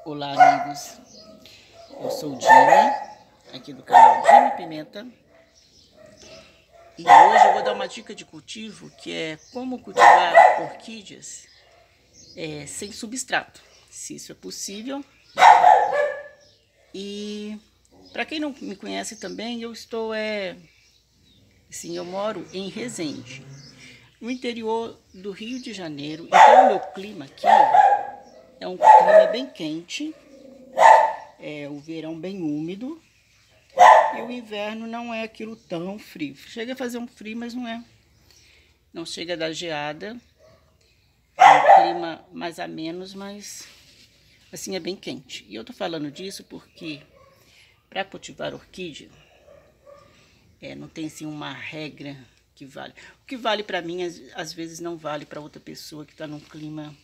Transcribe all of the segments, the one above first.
Olá, amigos. Eu sou o Jimmy, aqui do canal Jimmy Pimenta. E hoje eu vou dar uma dica de cultivo, que é como cultivar orquídeas sem substrato, se isso é possível. E para quem não me conhece também, eu moro em Resende, no interior do Rio de Janeiro. Então o meu clima aqui é um clima bem quente, é o verão bem úmido. E o inverno não é aquilo tão frio. Chega a fazer um frio, mas não chega a dar geada. É um clima mais a menos, mas assim é bem quente. E eu tô falando disso porque para cultivar orquídea, não tem assim uma regra que vale. O que vale para mim, às vezes não vale para outra pessoa que está num clima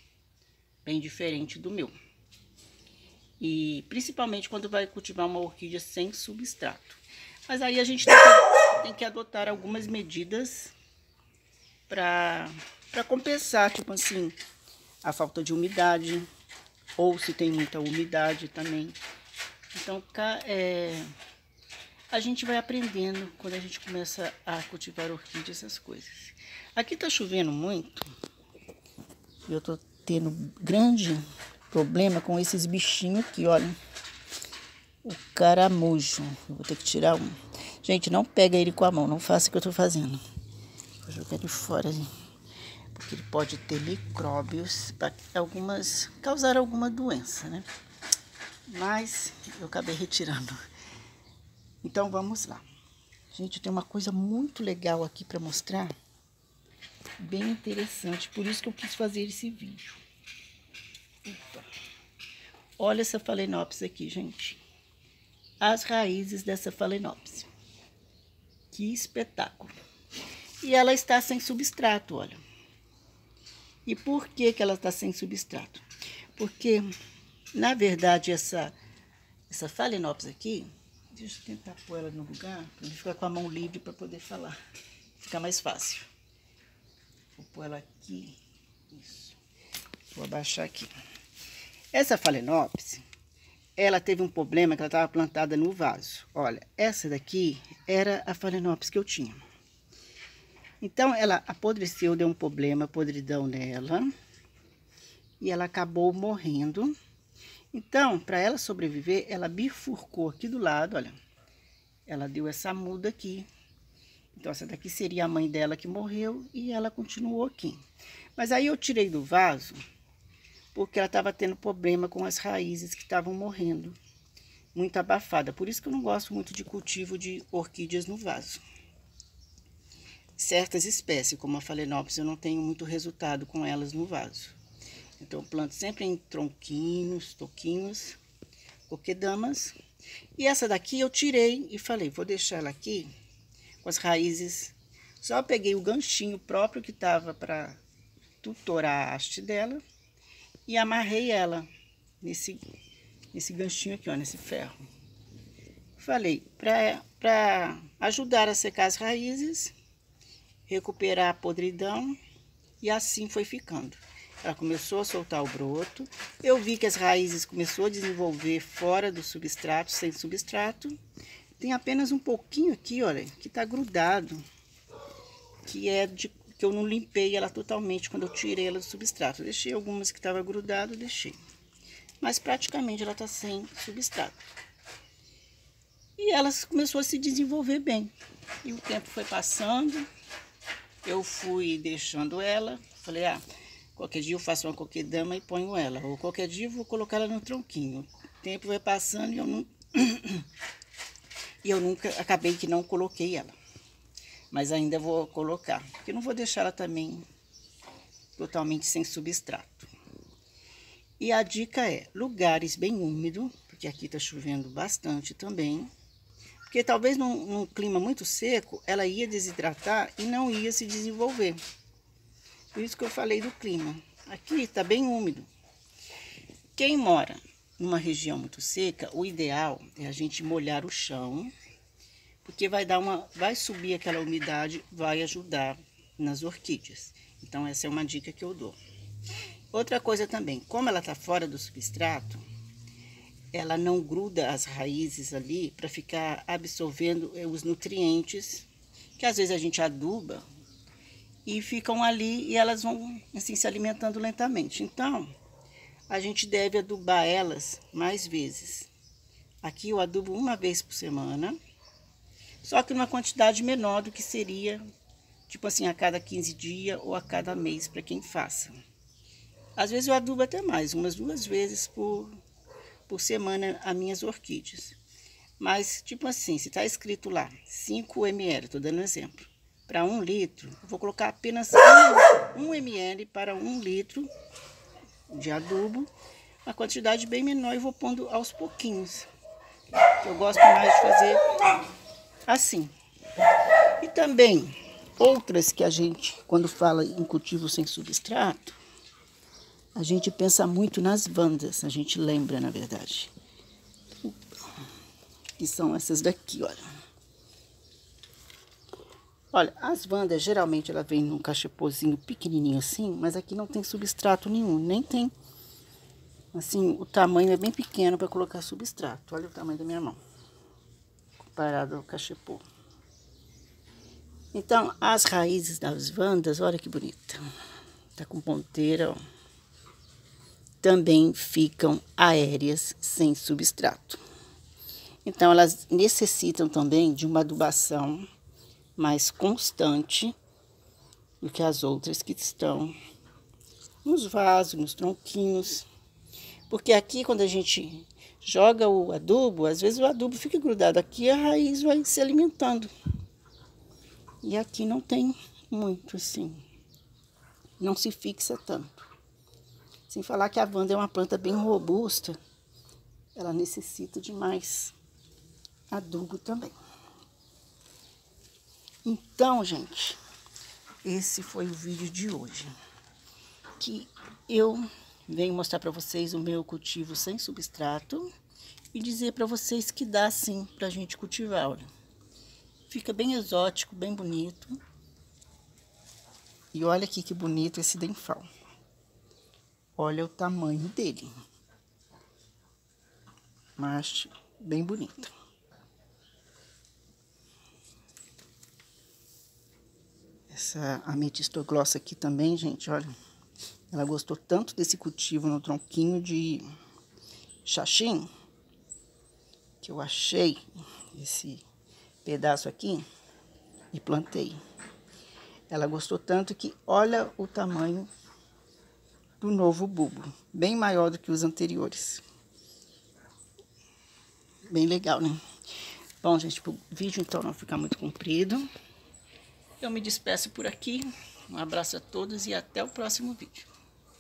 bem diferente do meu. E principalmente quando vai cultivar uma orquídea sem substrato. Mas aí a gente tem que adotar algumas medidas para compensar, tipo assim, a falta de umidade, ou se tem muita umidade também. Então, a gente vai aprendendo quando a gente começa a cultivar orquídea, essas coisas. Aqui tá chovendo muito, e eu tô tendo grande problema com esses bichinhos aqui, olha. O caramujo. Eu vou ter que tirar um. Gente, não pega ele com a mão, não faça o que eu tô fazendo. Vou jogar ele fora, porque ele pode ter micróbios para causar alguma doença, né? Mas eu acabei retirando. Então vamos lá. Gente, tem uma coisa muito legal aqui para mostrar. Bem interessante, por isso que eu quis fazer esse vídeo. Opa. Olha essa Phalaenopsis aqui, gente. As raízes dessa Phalaenopsis. Que espetáculo. E ela está sem substrato, olha. E por que ela está sem substrato? Porque, na verdade, essa Phalaenopsis aqui, deixa eu tentar pôr ela no lugar, para ficar com a mão livre para poder falar. Fica mais fácil. Vou pôr ela aqui. Isso. Vou abaixar aqui. Essa Phalaenopsis, ela teve um problema que ela estava plantada no vaso. Olha, essa daqui era a Phalaenopsis que eu tinha. Então, ela apodreceu, deu um problema, podridão nela. E ela acabou morrendo. Então, para ela sobreviver, ela bifurcou aqui do lado, olha. Ela deu essa muda aqui. Então, essa daqui seria a mãe dela que morreu e ela continuou aqui. Mas aí eu tirei do vaso, porque ela estava tendo problema com as raízes que estavam morrendo. Muito abafada. Por isso que eu não gosto muito de cultivo de orquídeas no vaso. Certas espécies, como a Phalaenopsis, eu não tenho muito resultado com elas no vaso. Então, eu planto sempre em tronquinhos, toquinhos, coquedamas. E essa daqui eu tirei e falei, vou deixar ela aqui com as raízes. Só peguei o ganchinho próprio que estava para tutorar a haste dela e amarrei ela nesse ganchinho aqui, ó, nesse ferro. Falei, para ajudar a secar as raízes, recuperar a podridão, e assim foi ficando. Ela começou a soltar o broto, eu vi que as raízes começou a desenvolver fora do substrato, sem substrato. Tem apenas um pouquinho aqui, olha, que tá grudado, que eu não limpei ela totalmente quando eu tirei ela do substrato. Eu deixei algumas que estavam grudadas, deixei. Mas praticamente ela tá sem substrato. E ela começou a se desenvolver bem. E o tempo foi passando, eu fui deixando ela, falei, qualquer dia eu faço uma coquedama e ponho ela. Ou qualquer dia eu vou colocar ela no tronquinho. O tempo vai passando e eu nunca acabei que não coloquei ela. Mas ainda vou colocar, porque eu não vou deixar ela também totalmente sem substrato. E a dica é lugares bem úmidos, porque aqui tá chovendo bastante também. Porque talvez num clima muito seco, ela ia desidratar e não ia se desenvolver. Por isso que eu falei do clima. Aqui está bem úmido. Quem mora numa região muito seca, o ideal é a gente molhar o chão, porque vai subir aquela umidade, vai ajudar nas orquídeas. Então essa é uma dica que eu dou. Outra coisa também, como ela está fora do substrato, ela não gruda as raízes ali para ficar absorvendo os nutrientes, que às vezes a gente aduba e ficam ali e elas vão assim se alimentando lentamente. Então, a gente deve adubar elas mais vezes. Aqui eu adubo uma vez por semana, só que numa quantidade menor do que seria, tipo assim, a cada 15 dias ou a cada mês para quem faça. Às vezes eu adubo até mais, umas 2 vezes por semana as minhas orquídeas. Mas, tipo assim, se está escrito lá 5 ml, estou dando um exemplo, para 1 litro, eu vou colocar apenas 1 ml para 1 litro de adubo, uma quantidade bem menor e vou pondo aos pouquinhos. Eu gosto mais de fazer assim. E também, outras que a gente, quando fala em cultivo sem substrato, a gente pensa muito nas vandas, a gente lembra, na verdade. Que são essas daqui, olha. Olha, as vandas, geralmente, ela vem num cachepozinho pequenininho assim, mas aqui não tem substrato nenhum, nem tem, assim, o tamanho é bem pequeno para colocar substrato. Olha o tamanho da minha mão, comparado ao cachepô. Então, as raízes das vandas, olha que bonita. Tá com ponteira, ó. Também ficam aéreas sem substrato. Então, elas necessitam também de uma adubação mais constante do que as outras que estão nos vasos, nos tronquinhos. Porque aqui, quando a gente joga o adubo, às vezes o adubo fica grudado aqui e a raiz vai se alimentando. E aqui não tem muito assim, não se fixa tanto. Sem falar que a vanda é uma planta bem robusta, ela necessita de mais adubo também. Então, gente, esse foi o vídeo de hoje, que eu venho mostrar para vocês o meu cultivo sem substrato e dizer para vocês que dá sim para a gente cultivar, olha. Fica bem exótico, bem bonito. E olha aqui que bonito esse denfal. Olha o tamanho dele. Mas bem bonito. Essa ametistoglossa aqui também, gente, olha. Ela gostou tanto desse cultivo no tronquinho de xaxim, que eu achei esse pedaço aqui e plantei. Ela gostou tanto que olha o tamanho do novo bulbo, bem maior do que os anteriores. Bem legal, né? Bom, gente, o vídeo então não ficar muito comprido. Eu me despeço por aqui. Um abraço a todos e até o próximo vídeo.